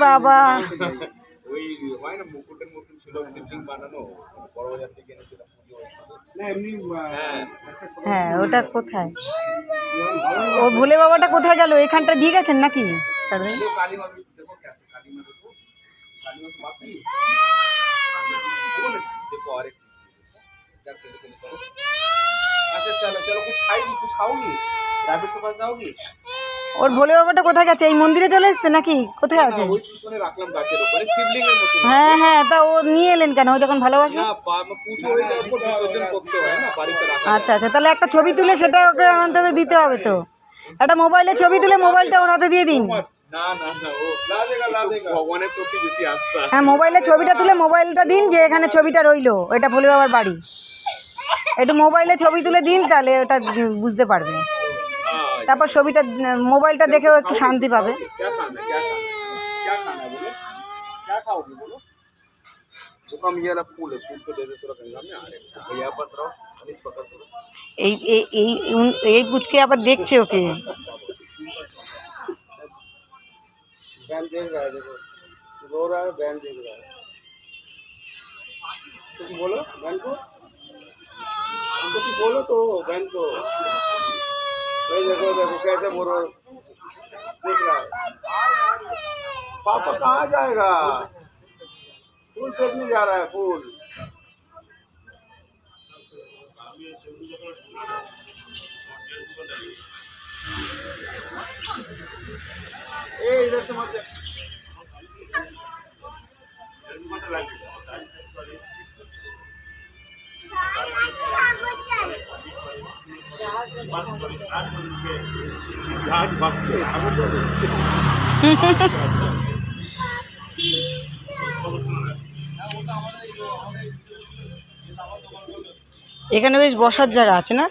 বাবা ওই হয় না মুকুটের মতন ছিল শিবলিঙ্গ বানানো বড় বাজার থেকে এনেছিল না এমনি হ্যাঁ ওটা কোথায় ও ভোলে বাবাটা কোথায় গেল এখানটা দিয়ে গেছেন নাকি কালী মা দেখো কালী মা দেখো কালী মা বাকি देखो और एक अच्छा चलो चलो कुछ खाएगी कुछ खाओगी रैबिट के पास जाओगी ওর ভোলে বাবাটা কোথায় গেছে এই মন্দিরে চলে এসেছে নাকি কোথায় আছে ওই পিছনে রাখলাম গাছের উপরে শিবলিঙ্গের মতো হ্যাঁ হ্যাঁ তা ও নিয়ে এলেন কেন ও যখন ভালোবাসে না পুজো হয়ে যাওয়ার পর বিসর্জন করতে হয় না বাড়িতে রাখা আচ্ছা আচ্ছা তাহলে একটা ছবি তুলে সেটা ওকে আমাদের দিতে হবে তো একটা মোবাইলে ছবি তুলে মোবাইলটা ওর হাতে দিয়ে দিন না না না ও লা দেगा ভগবানের প্রতি বেশি আস্থা হ্যাঁ মোবাইলে ছবিটা তুলে মোবাইলটা দিন যে এখানে ছবিটা রইলো এটা ভোলে বাবার বাড়ি একটু মোবাইলে ছবি তুলে দিন তাহলে ওটা বুঝতে পারবে তারপর ছবিটা মোবাইলটা দেখেও একটু শান্তি পাবে क्या खाना है बोलो क्या खाओगे बोलो वो कम ये वाला फूल है फूल को दे दे थोड़ा गंगा में आ रहे भैया पकड़ो अभी पकड़ दो এই এই এই এই পুচকে আবার দেখছে ওকে बैन देख रहा है देखो रो रहा है बैन देख रहा है कुछ बोलो बैन को कुछ बोलो तो बैन को देखो देखो कैसे बोलो देख रहा है पापा कहाँ जाएगा फूल फेंकने जा रहा है फूल ए इधर से मत এখানে বেশ বসার জায়গা আছে না